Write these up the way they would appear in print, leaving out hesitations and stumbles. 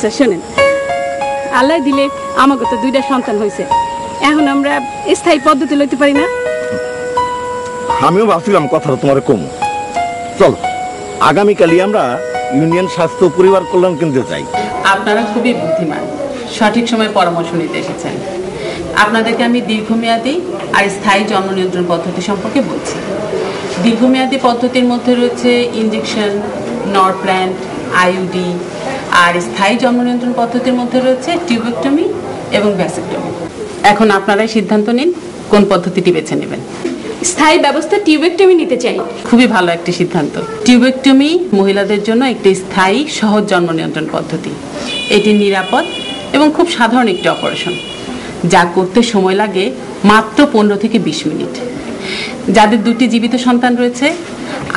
আচ্ছা শোনেন, আল্লাহ দিলে আমাকে তো 2টা সন্তান হয়েছে, এখন আমরা স্থায়ী পদ্ধতি লইতে পারি না? আমিও ভাবছিলাম কথাটা তোমার কম। চলো আগামীকালই আমরা ইউনিয়ন স্বাস্থ্য পরিবার কল্যাণ কেন্দ্রে যাই। আপনারা খুবই বুদ্ধিমান, সঠিক সময় পরামর্শ নিতে এসেছেন। আপনাদেরকে আমি দীর্ঘমেয়াদী আর স্থায়ী জন্ম নিয়ন্ত্রণ পদ্ধতি সম্পর্কে বলছি। দীর্ঘমেয়াদী পদ্ধতির মধ্যে রয়েছে ইনজেকশন, নরপ্ল্যান্ট, আইইউডি, আর স্থায়ী জন্ম নিয়ন্ত্রণ পদ্ধতির মধ্যে রয়েছে টিউবেক্টমি এবং ভ্যাসেক্টমি। এখন আপনারাই সিদ্ধান্ত নিন কোন পদ্ধতিটি বেছে নেবেন। স্থায়ী ব্যবস্থা টিউবেক্টমি নিতে চাই। খুবই ভালো একটি সিদ্ধান্ত। টিউবেক্টমি মহিলাদের জন্য একটি স্থায়ী সহজ জন্ম নিয়ন্ত্রণ পদ্ধতি। এটি নিরাপদ এবং খুব সাধারণ একটি অপারেশন, যা করতে সময় লাগে মাত্র 15 থেকে 20 মিনিট। যাদের 2টি জীবিত সন্তান রয়েছে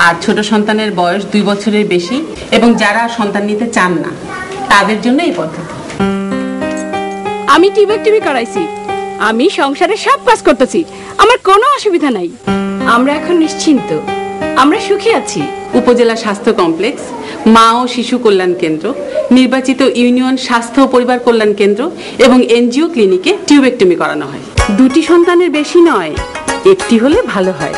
আর ছোট সন্তানের বয়স 2 বছরের বেশি এবং যারা সন্তান নিতে চান না, তাদের জন্য এই পদ্ধতি। আমি টিউবেক্টমি করাইছি, আমি সংসারে সব কাজ করতেছি, আমার কোনো অসুবিধা নাই। আমরা এখন নিশ্চিন্ত, আমরা সুখী আছি। উপজেলা স্বাস্থ্য কমপ্লেক্স, মা ও শিশু কল্যাণ কেন্দ্র, নির্বাচিত ইউনিয়ন স্বাস্থ্য ও পরিবার কল্যাণ কেন্দ্র এবং এনজিও ক্লিনিকে টিউবেক্টমি করানো হয়। 2টি সন্তানের বেশি নয়, একটি হলে ভালো হয়।